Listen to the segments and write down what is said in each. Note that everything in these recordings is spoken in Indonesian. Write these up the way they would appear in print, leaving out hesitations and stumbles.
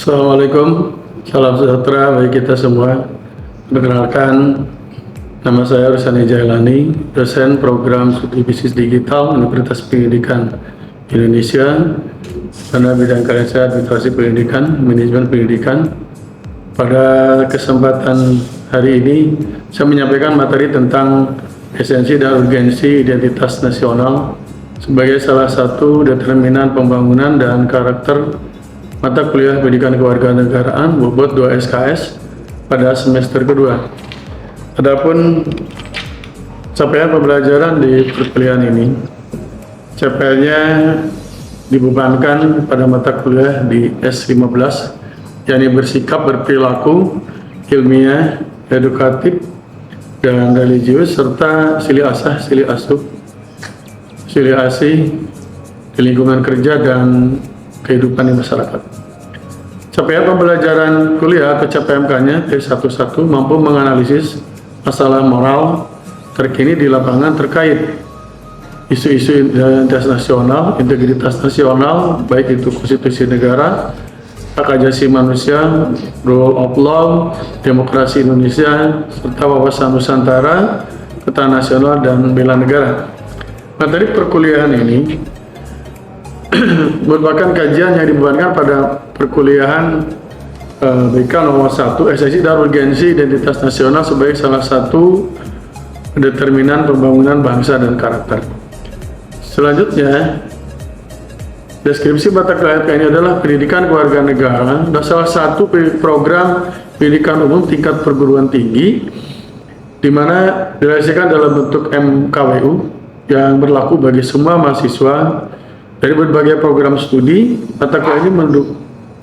Assalamualaikum, salam sejahtera bagi kita semua. Perkenalkan, nama saya Rusani Jailani, dosen program studi bisnis digital Universitas Pendidikan Indonesia, pada bidang karya sehat, literasi pendidikan, manajemen pendidikan. Pada kesempatan hari ini, saya menyampaikan materi tentang esensi dan urgensi identitas nasional sebagai salah satu determinan pembangunan dan karakter mata kuliah pendidikan kewarganegaraan bobot 2 SKS pada semester kedua. Adapun capaian pembelajaran di perkuliahan ini, capaiannya dibebankan pada mata kuliah di S15, yakni bersikap berperilaku ilmiah, edukatif, dan religius, serta silih asah, silih asuh, silih asih di lingkungan kerja dan kehidupan di masyarakat. Capaian pembelajaran kuliah atau CPMK-nya T11 mampu menganalisis masalah moral terkini di lapangan terkait isu-isu identitas nasional, integritas nasional, baik itu konstitusi negara, hak asasi manusia, rule of law, demokrasi Indonesia, serta wawasan Nusantara, ketahanan nasional, dan bela negara. Materi perkuliahan ini merupakan kajian yang dibebankan pada perkuliahan BK nomor 1, esensi dan urgensi identitas nasional sebagai salah satu determinan pembangunan bangsa dan karakter. Selanjutnya, deskripsi mata kuliah ini adalah pendidikan kewarganegaraan dan salah satu program pendidikan umum tingkat perguruan tinggi di mana direalisasikan dalam bentuk MKWU yang berlaku bagi semua mahasiswa dari berbagai program studi. Mata kuliah ini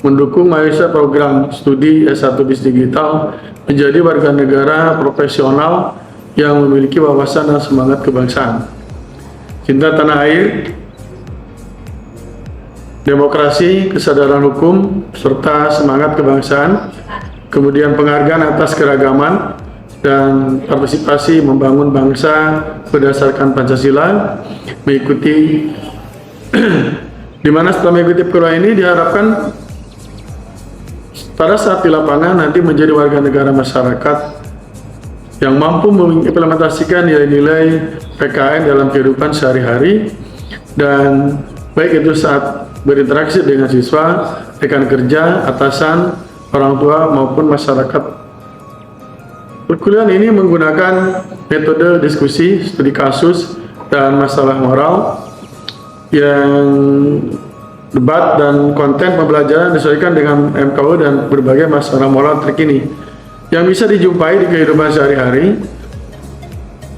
mendukung mahasiswa program studi S1 Bisnis Digital menjadi warga negara profesional yang memiliki wawasan dan semangat kebangsaan, cinta tanah air, demokrasi, kesadaran hukum, serta semangat kebangsaan, kemudian penghargaan atas keragaman dan partisipasi membangun bangsa berdasarkan Pancasila, mengikuti di mana setelah mengikuti perkuliahan ini diharapkan pada saat di lapangan nanti menjadi warga negara masyarakat yang mampu mengimplementasikan nilai-nilai PKN dalam kehidupan sehari-hari, dan baik itu saat berinteraksi dengan siswa, rekan kerja, atasan, orang tua, maupun masyarakat. Perkuliahan ini menggunakan metode diskusi, studi kasus, dan masalah moral yang debat dan konten pembelajaran disesuaikan dengan MKU dan berbagai masalah moral terkini yang bisa dijumpai di kehidupan sehari-hari.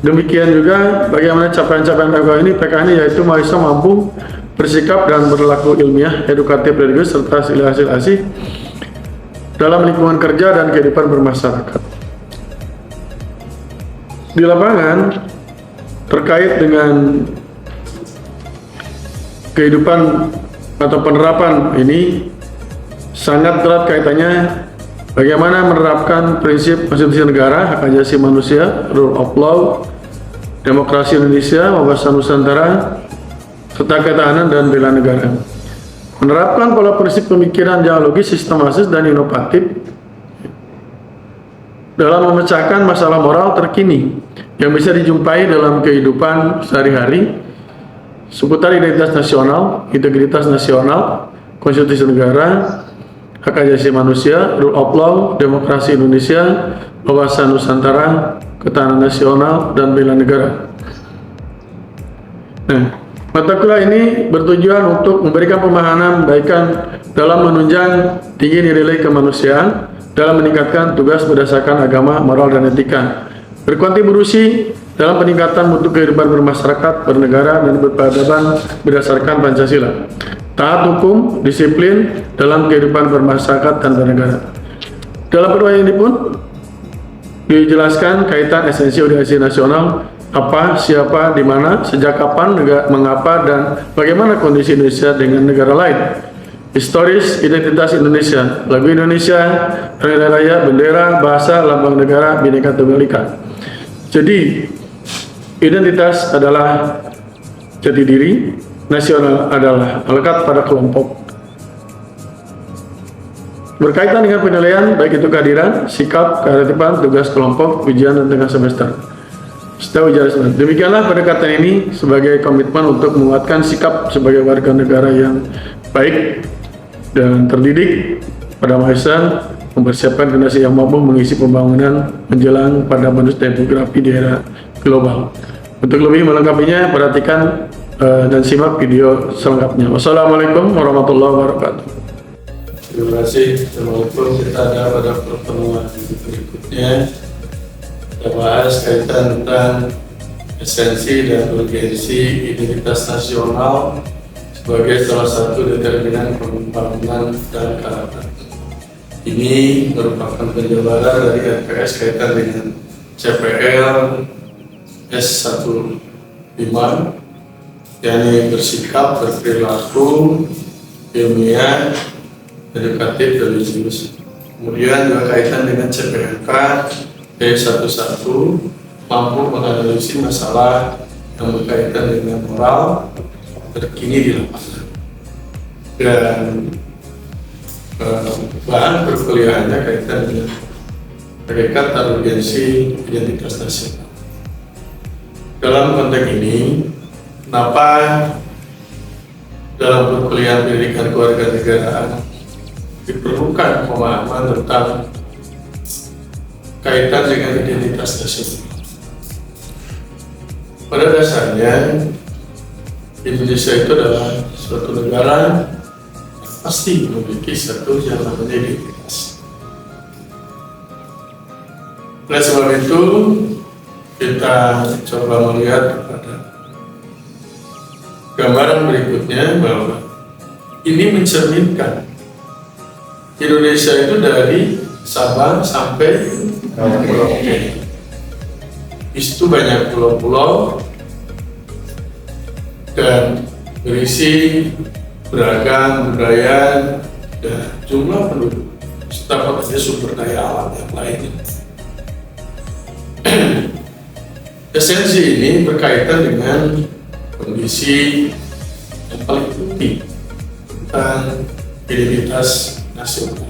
Demikian juga bagaimana capaian-capaian MKU ini PKN, yaitu mahasiswa mampu bersikap dan berlaku ilmiah, edukatif, religius, serta silih asih dalam lingkungan kerja dan kehidupan bermasyarakat. Di lapangan terkait dengan kehidupan atau penerapan ini sangat erat kaitannya bagaimana menerapkan prinsip konstitusi negara, hak asasi manusia, rule of law, demokrasi Indonesia, wawasan Nusantara, serta ketahanan dan bela negara. Menerapkan pola prinsip pemikiran dialogis, sistematis, dan inovatif dalam memecahkan masalah moral terkini yang bisa dijumpai dalam kehidupan sehari-hari seputar identitas nasional, integritas nasional, konstitusi negara, hak asasi manusia, rule of law, demokrasi Indonesia, wawasan Nusantara, ketahanan nasional, dan bela negara. Nah, mata kuliah ini bertujuan untuk memberikan pemahaman baikkan dalam menunjang tinggi nilai kemanusiaan dalam meningkatkan tugas berdasarkan agama, moral, dan etika, berkontribusi dalam peningkatan mutu kehidupan bermasyarakat, bernegara, dan berperadaban berdasarkan Pancasila, taat hukum, disiplin dalam kehidupan bermasyarakat dan bernegara. Dalam perkuliahan ini pun dijelaskan kaitan esensi organisasi nasional, apa, siapa, di mana, sejak kapan, mengapa, dan bagaimana kondisi Indonesia dengan negara lain. Historis identitas Indonesia, lagu Indonesia, hari raya, bendera, bahasa, lambang negara, Bhinneka Tunggal Ika. Jadi identitas adalah jati diri, nasional adalah melekat pada kelompok. berkaitan dengan penilaian baik itu kehadiran, sikap, ketertiban, tugas kelompok, ujian dan tengah semester. Setiap ujian semester. Demikianlah pendekatan ini sebagai komitmen untuk menguatkan sikap sebagai warga negara yang baik dan terdidik pada masa mempersiapkan generasi yang mampu mengisi pembangunan menjelang pada bonus demografi di era global. Untuk lebih melengkapinya, perhatikan dan simak video selengkapnya. Wassalamualaikum warahmatullahi wabarakatuh. Terima kasih. Assalamualaikum. Kita ada pada pertemuan berikutnya. Kita bahas kaitan tentang esensi dan urgensi identitas nasional sebagai salah satu determinan pembangunan dan karakter. Ini merupakan penjabaran dari RPS kaitan dengan CPL S15, yakni bersikap, berperilaku, ilmiah, edukatif, religius. Kemudian juga kaitan dengan CPLK E11, mampu menganalisis masalah yang berkaitan dengan moral terkini di lapangan. Dan bahan perkuliahannya kaitan dengan hakikat dan urgensi identitas nasional. Dalam konteks ini, kenapa dalam perkuliahan pendidikan kewarganegaraan diperlukan pemahaman tentang kaitan dengan identitas nasional? Pada dasarnya, Indonesia itu adalah suatu negara pasti memiliki satu yang namanya identitas. Oleh sebab itu, kita coba melihat kepada gambaran berikutnya bahwa ini mencerminkan Indonesia itu dari Sabang sampai Merauke. Itu banyak pulau-pulau dan berisi beragam budaya dan jumlah penduduk serta sumber daya alam yang lainnya. Esensi ini berkaitan dengan kondisi yang paling penting tentang identitas nasional,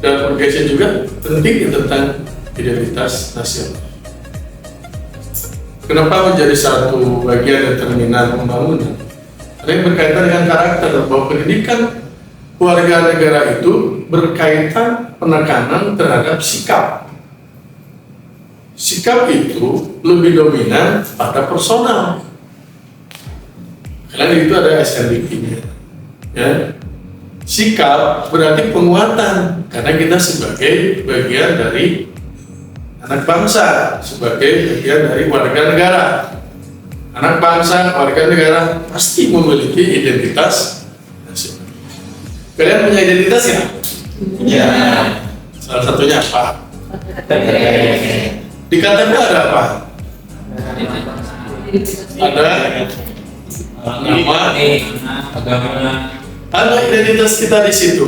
dan urgensi juga penting tentang identitas nasional. Kenapa menjadi satu bagian determinan pembangunan? Ada yang berkaitan dengan karakter, bahwa pendidikan warga negara itu berkaitan penekanan terhadap sikap. Sikap itu lebih dominan pada personal. Karena itu ada SNDP-nya. Ya. Sikap berarti penguatan, karena kita sebagai bagian dari anak bangsa, sebagai bagian dari warga negara. Anak bangsa, warga negara pasti memiliki identitas nasional. Kalian punya identitas ya? Iya. Salah satunya apa? Di KTP ada apa? Ada nama, agama. Ada identitas kita di situ.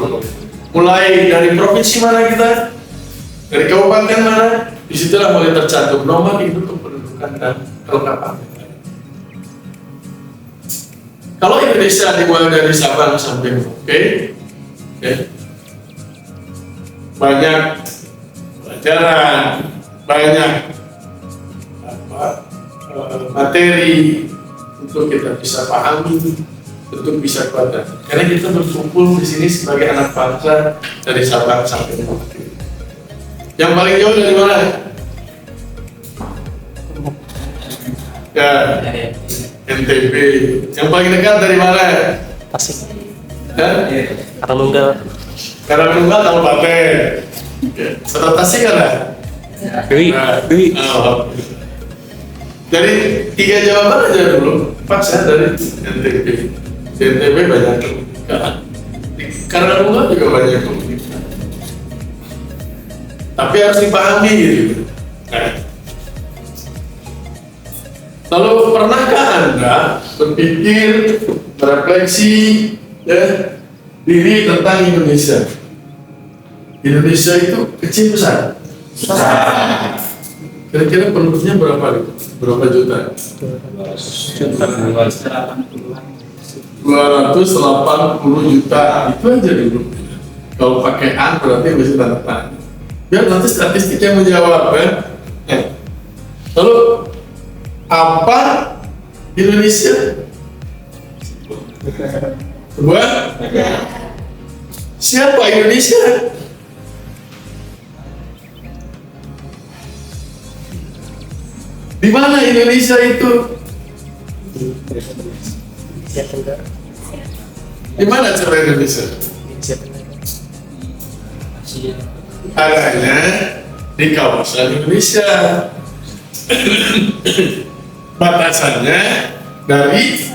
Mulai dari provinsi mana kita, dari kabupaten mana, disitulah mulai tercantum nomor induk kependudukan dan kelengkapan. Kalau Indonesia dimulai dari Sabang sampai Merauke, banyak pelajaran, banyak materi untuk kita bisa pahami, untuk bisa kuat. Karena kita berkumpul di sini sebagai anak bangsa dari Sabang sampai Merauke. Yang paling jauh dari mana? Ya, NTB. Yang paling dekat dari mana? Tasik. Karangnunggal. Karangnunggal Kabupaten. Kota Tasik ada? Dewi. Dari 3 jawaban aja dulu. Pas ya dari NTB. Di NTB banyak keunikan. Di Karangnunggal juga banyak keunikan. Tapi harus dipahami gitu. Lalu pernahkah Anda berpikir, berefleksi diri tentang Indonesia? Indonesia itu kecil besar? Besar. Kira-kira penduduknya berapa? Berapa juta? 280 juta. Itu aja dulu. Kalau pakai an berarti bisa tanda tanya. Biar nanti statistiknya menjawab kan. Lalu apa Indonesia? Sebuah siapa Indonesia? Di mana Indonesia itu? Di mana coba Indonesia? Adanya di kawasan Indonesia. Batasannya dari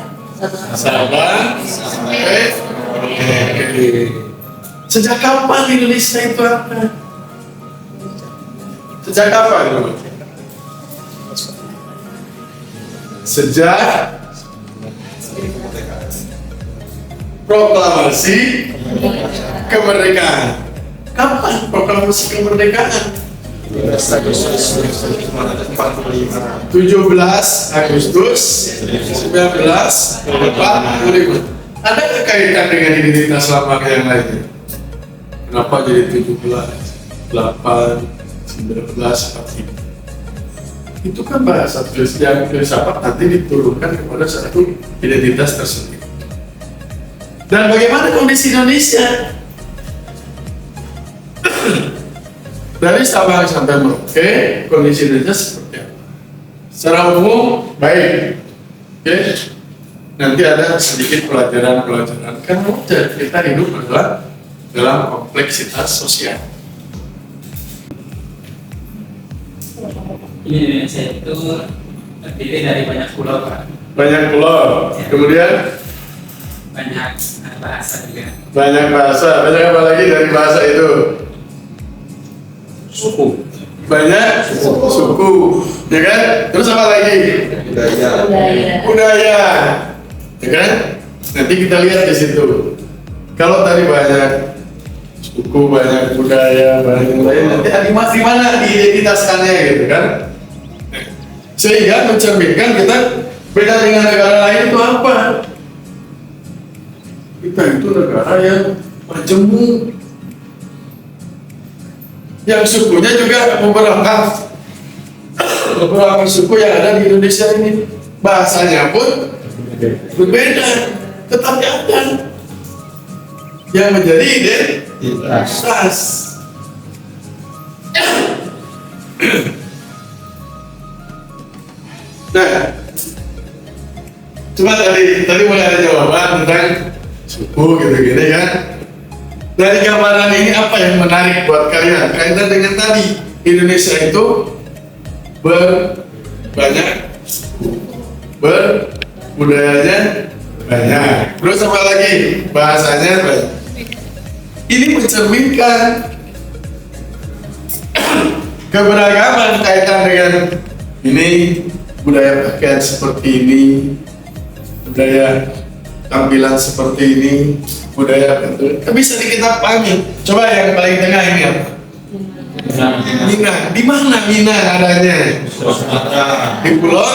Sabang sampai Merauke. Sejak kapan Indonesia itu ada? Sejak kapan? Sejak proklamasi kemerdekaan. Kapan proklamasi kemerdekaan? 17 Agustus 1945. Ada kaitan dengan identitas lama yang lainnya? Kenapa jadi 17, 8, 19, 45? Itu kan bahasa tulis yang filsafat nanti diturunkan kepada satu identitas tersendiri. Dan bagaimana kondisi Indonesia? Dari Sabang sampai Merauke, kondisi Indonesia seperti apa? Secara umum baik. Oke. Nanti ada sedikit pelajaran-pelajaran. Kan kita hidup adalah dalam kompleksitas sosial. Indonesia itu terdiri dari banyak pulau, Pak. Banyak pulau. Kemudian Banyak bahasa juga. banyak bahasa. Banyak apa lagi dari bahasa itu? Suku. Banyak suku, ya kan? Terus apa lagi? Budaya, ya kan? Nanti kita lihat di situ. Kalau tadi banyak suku, banyak budaya, nanti di mana diidentitaskannya gitu kan? Sehingga mencerminkan kita beda dengan negara lain itu apa? Kita itu negara yang majemuk, yang sukunya juga beberapa suku yang ada di Indonesia ini, bahasanya pun berbeda, tetapi ada yang menjadi identitas. Nah, cuma tadi mulai ada jawaban tentang suku gitu-gitu kan. Dari gambaran ini apa yang menarik buat kalian? Kaitan dengan tadi, Indonesia itu banyak berbudayanya banyak. Terus apa lagi? Bahasanya banyak. Ini mencerminkan keberagaman kaitan dengan ini, budaya pakaian seperti ini, budaya tampilan seperti ini, budaya itu bisa kita pahami. Coba yang paling tengah ini apa? Minang. Di mana Minang adanya? Di pulau.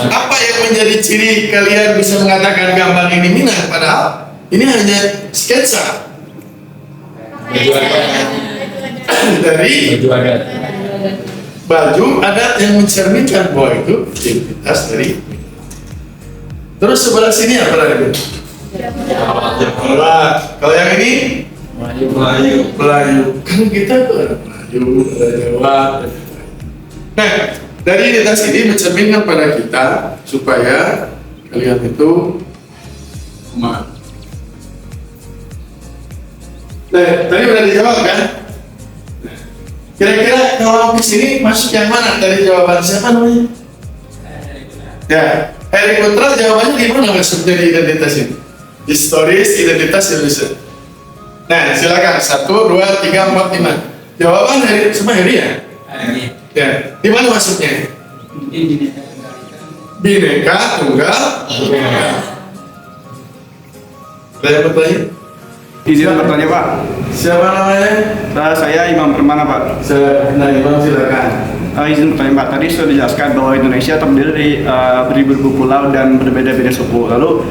Apa yang menjadi ciri kalian bisa mengatakan gambar ini Minang? Padahal ini hanya sketsa dari baju adat yang mencerminkan bahwa itu identitas dari. Terus sebelah sini apa lagi? Kalau yang ini Melayu. Kan kita tuh ada Melayu, ada Jawa. Nah, dari identitas ini mencerminkan pada kita supaya kalian itu memahami. Nah, tadi udah dijawab kan? Kira-kira kalau ke sini masuk yang mana dari jawaban siapa namanya? Ya, Heri Putra jawabannya di mana masuk dari identitas ini? Historis identitas Indonesia. Nah, silakan 1, 2, 3, 4, 5. Jawaban Heri sama Heri ya? Ya, di mana masuknya? Bineka Tunggal Ika. Ada yang bertanya? Izin bertanya Pak. Siapa namanya? Saya Imam Permana Pak. Imam silakan. Izin bertanya Pak. Tadi sudah dijelaskan bahwa Indonesia terdiri dari beribu-ribu pulau dan berbeda-beda suku. Lalu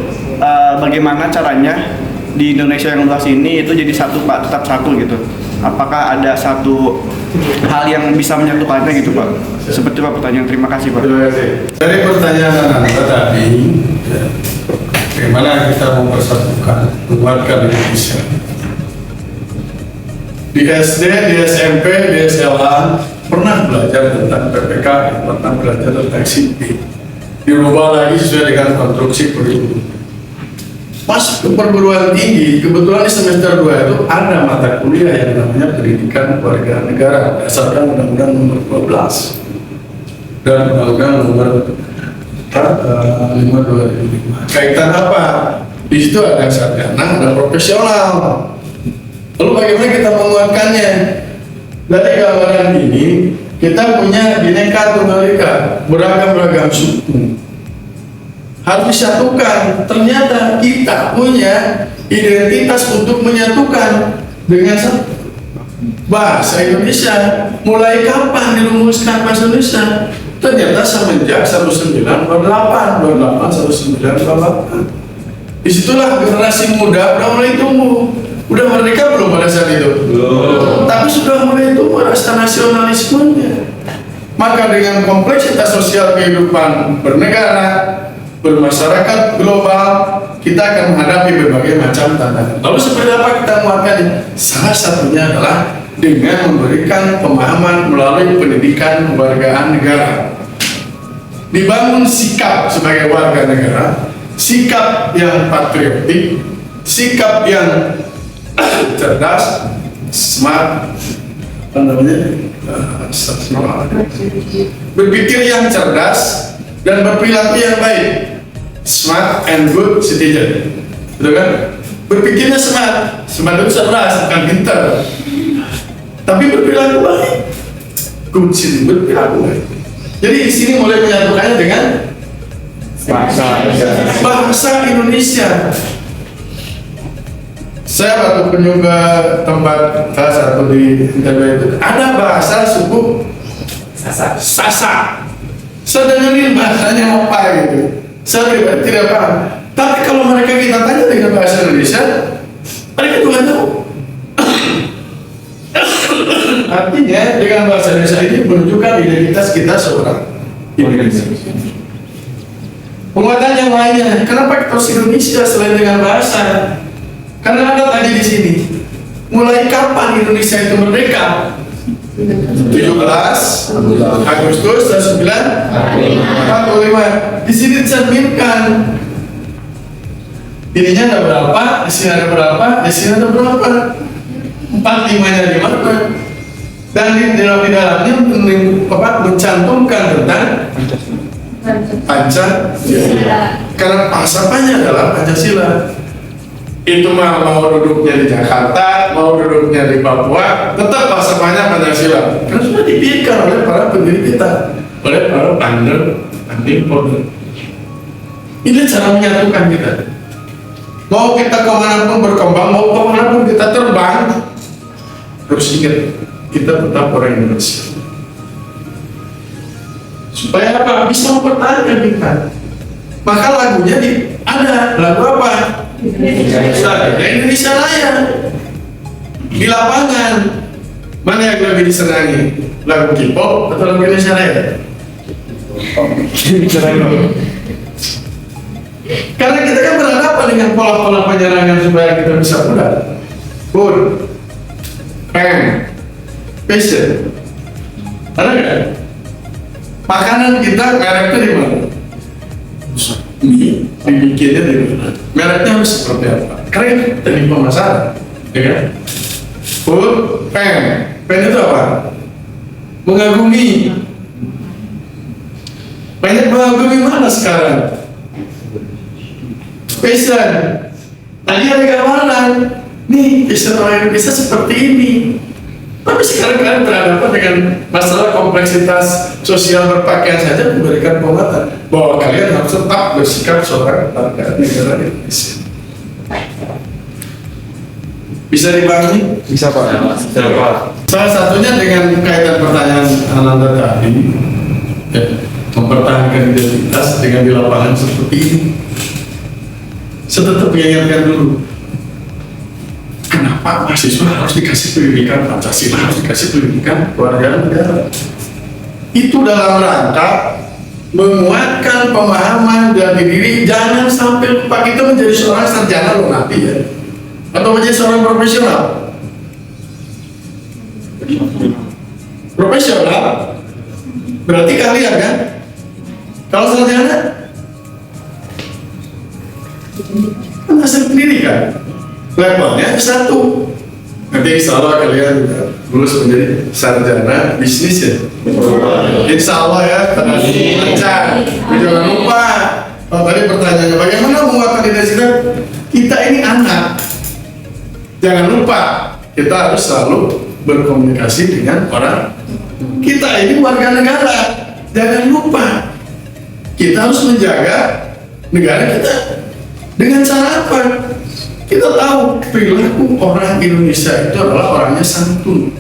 bagaimana caranya di Indonesia yang luas ini itu jadi satu Pak, tetap satu gitu. Apakah ada satu hal yang bisa menyatukannya gitu Pak? Seperti Pak pertanyaan. Terima kasih Pak. Terima kasih. Dari pertanyaan Anda tadi, ya, bagaimana kita mempersatukan keluarga Indonesia? Di SD, di SMP, di SMA pernah belajar tentang PPKN, pernah belajar tentang sipil. Dirubah lagi sesuai dengan konstruksi kurikulum. Masuk ke perguruan tinggi, kebetulan di semester 2 itu ada mata kuliah yang namanya pendidikan warga negara berdasarkan Undang-Undang Nomor 12 dan Undang-Undang Nomor 5/2005. Kaitan apa? Di situ ada sarjana, ada profesional. Lalu bagaimana kita menguatkannya? Dari gambaran ini kita punya Bhinneka Tunggal Ika, beragam suku. Harus disatukan. Ternyata kita punya identitas untuk menyatukan dengan bahasa Indonesia. Mulai kapan dirumuskan bahasa Indonesia? Ternyata semenjak 1928, 1928. Disitulah generasi muda udah mulai tumbuh. Udah merdeka belum pada saat itu? Belum. Tapi sudah mulai tumbuh rasa nasionalismenya. Maka dengan kompleksitas sosial kehidupan bernegara, bermasyarakat global, kita akan menghadapi berbagai macam tantangan. Lalu seperti apa kita menguatkannya? Salah satunya adalah dengan memberikan pemahaman melalui pendidikan kewargaan negara. Dibangun sikap sebagai warga negara, sikap yang patriotik, sikap yang cerdas, smart, berpikir yang cerdas dan berperilaku yang baik, smart and good citizen, betul kan? Berpikirnya smart itu cerdas, bukan pintar, tapi berperilaku baik, good citizen, berperilaku baik. Jadi di sini mulai menyatukannya dengan bahasa Indonesia. Saya waktu penyuga tempat salah satu di internet itu ada bahasa suku Sasak. Saya dengerin bahasanya apa gitu. Saya tidak paham. Tapi kalau mereka kita tanya dengan bahasa Indonesia, mereka juga tahu. Artinya dengan bahasa Indonesia ini menunjukkan identitas kita seorang Indonesia. Penguatan yang lainnya, kenapa kita harus Indonesia selain dengan bahasa? Karena ada tadi di sini, mulai kapan Indonesia itu merdeka? 17 Agustus 1945. Di sini dicerminkan. Ininya ada berapa? Di sini ada berapa? Di sini ada berapa? 45-nya di mana? Dan di dalamnya mencantumkan tentang Pancasila. Karena pasapannya adalah Pancasila. Itu mau duduknya di Jakarta, mau duduknya di Papua, tetap pasapannya Pancasila. Karena sudah dipikirkan oleh para pendiri kita, oleh para pandai founder. Ini cara menyatukan kita. Mau kita kemanapun berkembang, mau kemanapun kita terbang, harus ingat kita tetap orang Indonesia. Supaya apa? Bisa mempertahankan kita. Maka lagunya ada lagu apa? Indonesia Raya. Di lapangan mana yang lebih disenangi? Lagu K-pop atau lagu Indonesia Raya? Karena kita kan berhadapan dengan pola-pola penyerangan supaya kita bisa mudah. Pun, passion. Ada nggak? Makanan kita mereknya di mana? Mie dibikinnya dari mana? Mereknya harus seperti apa? Keren dari pemasaran, ya kan? Pen itu apa? Mengagumi. Banyak mengagumi mana sekarang? Passion. Tadi ada gambaran. Nih, passion orang Indonesia seperti ini. Tapi sekarang kalian berhadapan dengan masalah kompleksitas sosial berpakaian saja memberikan penguatan bahwa kalian harus tetap bersikap seorang warga negara Indonesia. Bisa dipahami? Bisa Pak. Salah satunya dengan kaitan pertanyaan Ananda tadi, ya, mempertahankan identitas dengan di lapangan seperti ini. Saya tetap mengingatkan dulu, mahasiswa harus dikasih pendidikan Pancasila, harus dikasih pendidikan kewarganegaraan negara. Itu dalam rangka menguatkan pemahaman jati diri, jangan sampai lupa kita menjadi seorang sarjana loh nanti ya, atau menjadi seorang profesional. Profesional berarti kalian kan, kalau sarjana kan hasil pendidikan levelnya S1. Nanti insya Allah kalian lulus menjadi sarjana bisnis ya. Insya Allah ya, tenang lancar. Jangan lupa. Oh, tadi pertanyaannya bagaimana menguatkan identitas kita ini anak. Jangan lupa kita harus selalu berkomunikasi dengan orang. Kita ini warga negara. Jangan lupa kita harus menjaga negara kita dengan cara apa? Kita tahu perilaku orang Indonesia itu adalah orangnya santun.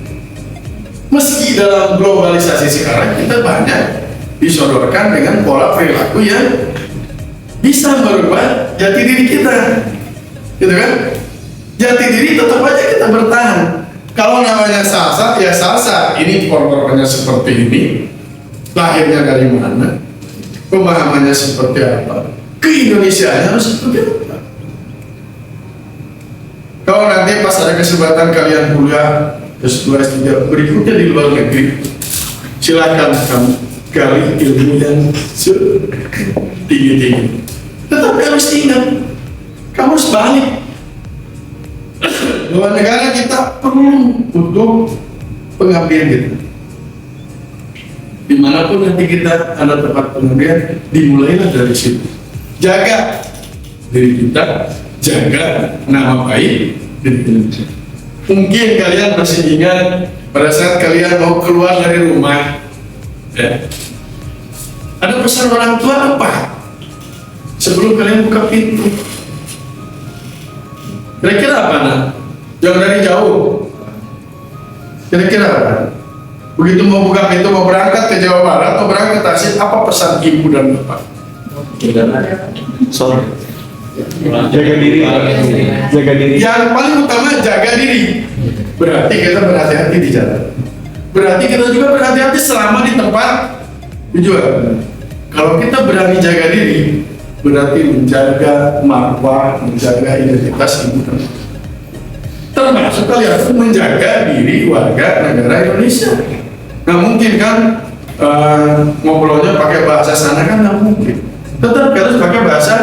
Meski dalam globalisasi sekarang kita banyak disodorkan dengan pola perilaku yang bisa merubah jati diri kita, gitu kan? Jati diri tetap aja kita bertahan. Kalau namanya salsa, ya salsa. Ini form-formnya seperti ini, lahirnya dari mana, pemahamannya seperti apa, ke-Indonesiaan harus seperti apa. Kalau nanti pas ada kesempatan kalian kuliah S2, S3 berikutnya di luar negeri, silakan kamu gali ilmu yang tinggi-tinggi. Tetapi harus ingat, kamu harus balik. Bahwa negara kita perlu untuk pengabdian kita. Dimanapun nanti kita ada tempat pengabdian, dimulailah dari situ. Jaga diri kita, jaga nama baik diri kita. Mungkin kalian masih ingat pada saat kalian mau keluar dari rumah, ya, ada pesan orang tua apa sebelum kalian buka pintu? Kira-kira apa nak? Jangan dari jauh. Kira-kira apa? Begitu mau buka pintu, mau berangkat ke Jawa Barat atau berangkat ke Tasik, apa pesan ibu dan bapak? Jaga diri. Jaga diri. Yang paling utama jaga diri. Berarti kita berhati-hati di jalan. Berarti kita juga berhati-hati selama di tempat tujuan. Kalau kita berani jaga diri, berarti menjaga marwah, menjaga identitas ibu dan bapak. Termasuk kalian menjaga diri warga negara Indonesia. Nggak mungkin kan ngobrolnya pakai bahasa sana, kan nggak mungkin. Tetap harus pakai bahasa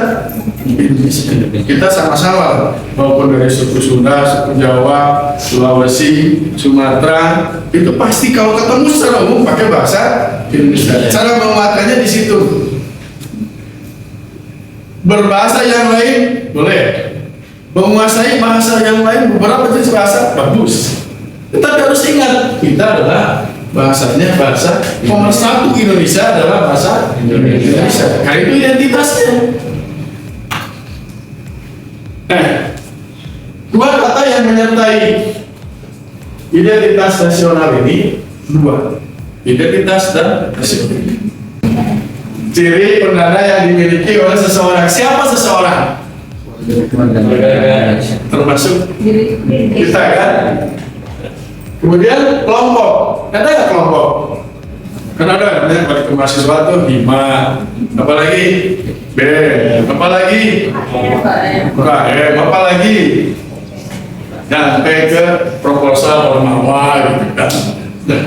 Indonesia. Kita sama-sama, maupun dari suku Sunda, suku Jawa, Sulawesi, Sumatera, itu pasti kalau ketemu secara umum pakai bahasa Indonesia. Cara menguatkannya di situ. Berbahasa yang lain boleh, menguasai bahasa yang lain, beberapa jenis bahasa bagus. Tetapi harus ingat, kita adalah bahasanya bahasa nomor satu Indonesia adalah bahasa Indonesia. Karena itu identitasnya. Dua kata yang menyertai identitas nasional ini dua, identitas dan nasional. Ciri pendana yang dimiliki oleh seseorang. Siapa seseorang? Termasuk kita kan. Kemudian kelompok, ada nggak kelompok? Kan ada, namanya balik ke mahasiswa tuh 5, apalagi B, apalagi KM, apalagi sampai ke proposal ormawa gitu kan. Nah,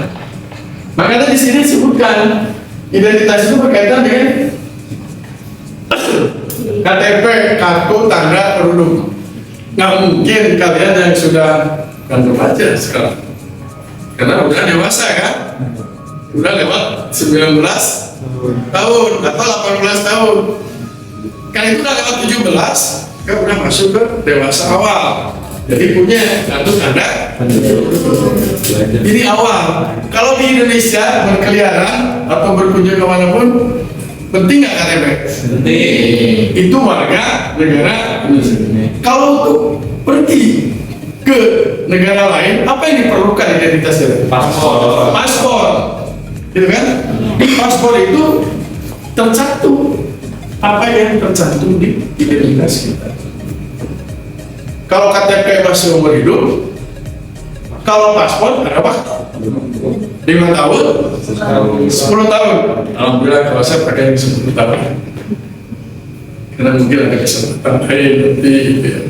makanya di sini disebutkan identitas itu berkaitan dengan KTP, kartu tanda penduduk. Nggak mungkin kalian yang sudah kantor pajak sekarang, karena udah dewasa kan, udah lewat 19 tahun atau 18 tahun, kan itu udah lewat 17, kan udah masuk ke dewasa awal, jadi punya kartu tanda. Ini awal. Kalau di Indonesia berkeliaran atau berkunjung kemanapun, penting nggak KTP? Penting. Itu warga negara Indonesia. Kalau untuk pergi ke negara lain, apa yang diperlukan identitasnya? Paspor. Paspor, gitu kan? Di paspor itu tercantum apa yang tercantum di identitas kita. Kalau KTP masih umur hidup, kalau paspor berapa? 5 tahun? 10 tahun. Alhamdulillah kalau saya pakai 10 tahun. Karena mungkin ada kesempatan lain nanti gitu ya.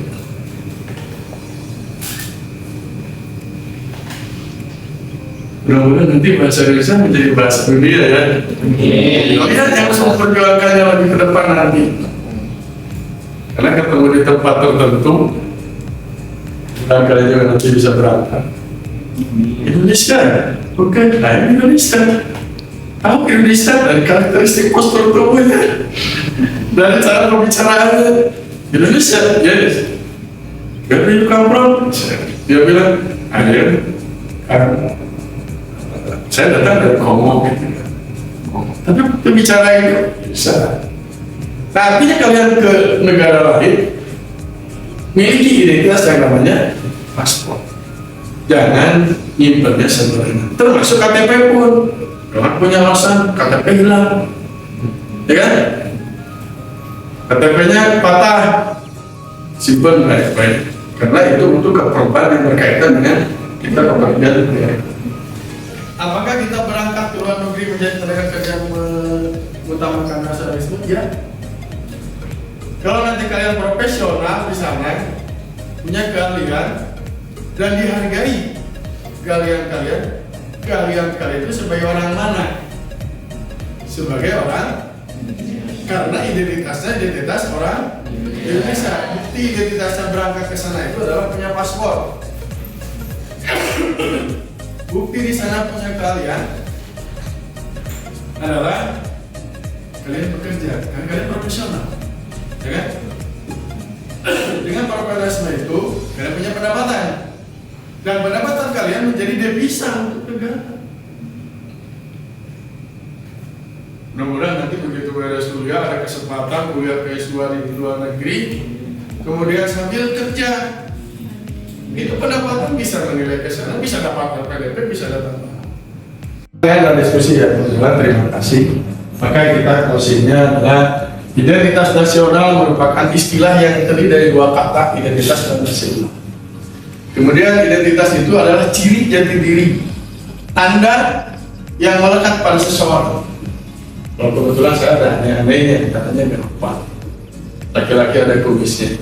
Mudah-mudahan nanti bahasa Indonesia menjadi bahasa dunia ya. Lihat yang harus memperjuangkannya lebih ke depan nanti. Karena ketemu di tempat tertentu, dan kalian juga nanti bisa berangkat. Indonesia, bukan? Nah, Indonesia. Tahu Indonesia dari karakteristik postur tubuhnya, dari cara pembicaraannya. Indonesia, yes. Where do you come from? Dia bilang, saya datang dari Kongo gitu. Tapi bicara itu bisa. Nah, artinya kalian ke negara lain miliki identitas yang namanya paspor. Jangan nyimpennya sembarangan. Termasuk KTP pun. Kalau punya alasan KTP hilang, ya kan? KTP-nya patah, simpan baik-baik. Karena itu untuk keperluan yang berkaitan dengan kita bekerja di negara. Apakah kita berangkat ke luar negeri menjadi tenaga kerja mengutamakan nasionalisme? Ya. Kalau nanti kalian profesional di sana, punya keahlian dan dihargai kalian itu sebagai orang mana? Sebagai orang, karena identitasnya identitas orang Indonesia. Bukti identitasnya berangkat ke sana itu adalah punya paspor. Bukti di sana punya kalian adalah kalian bekerja, kan kalian profesional, ya kan? Dengan profesionalisme itu kalian punya pendapatan, dan pendapatan kalian menjadi devisa untuk negara. Mudah-mudahan nanti begitu beres kuliah ada kesempatan kuliah PS2 di luar negeri, kemudian sambil kerja, itu pendapatan bisa menilai ke sana, bisa dapat PDP, bisa datang. Ada diskusi ya, teman-teman. Terima kasih. Maka kita closingnya adalah identitas nasional merupakan istilah yang terdiri dari dua kata, identitas dan nasional. Kemudian identitas itu adalah ciri jati diri, tanda yang melekat pada seseorang. Kalau kebetulan saya ada aneh-anehnya, katanya merah, laki-laki ada kumisnya.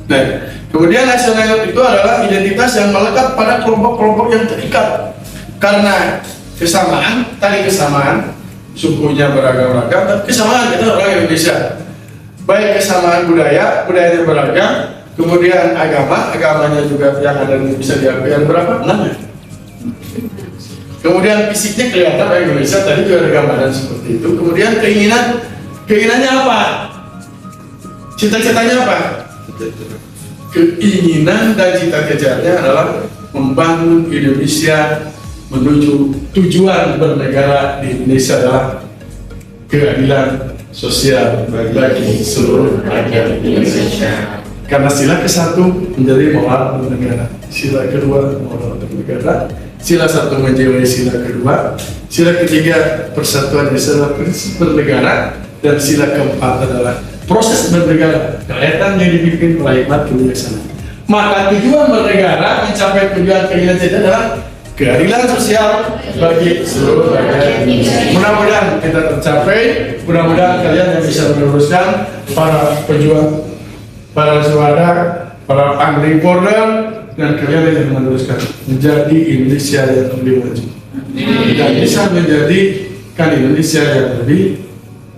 Nah, kemudian nasional itu adalah identitas yang melekat pada kelompok-kelompok yang terikat karena kesamaan, tadi kesamaan, sukunya beragam-ragam, dan kesamaan kita orang Indonesia. Baik kesamaan budaya, budayanya beragam, kemudian agamanya juga yang ada bisa diakui ada berapa? 6. Kemudian fisiknya kelihatan orang Indonesia, tadi juga ada gambaran seperti itu. Kemudian keinginannya apa? Cita-citanya apa? Keinginan dan cita-citanya adalah membangun Indonesia menuju tujuan bernegara di Indonesia adalah keadilan sosial bagi seluruh rakyat Indonesia. Karena sila ke-1 menjadi moral bernegara, sila kedua moral bernegara, sila 1 menjiwai sila kedua, sila ketiga persatuan Indonesia prinsip bernegara, dan sila keempat adalah proses bernegara, kelihatan yang dipimpin oleh hikmat kebijaksanaan. Maka tujuan bernegara mencapai tujuan keinginan kita adalah keadilan sosial bagi seluruh rakyat Indonesia. Mudah-mudahan kita tercapai, mudah-mudahan kalian yang bisa meneruskan para pejuang, para suara, para pangling border, dan kalian yang meneruskan menjadi Indonesia yang lebih maju dan bisa menjadikan Indonesia yang lebih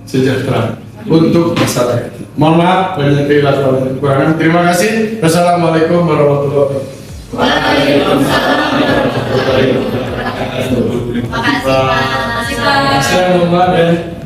sejahtera untuk masyarakat. Mohon maaf banyak kehilangan dan kekurangan. Terima kasih. Wassalamualaikum warahmatullahi wabarakatuh. Waalaikumsalam warahmatullahi wabarakatuh. Terima kasih Pak. Terima kasih Pak.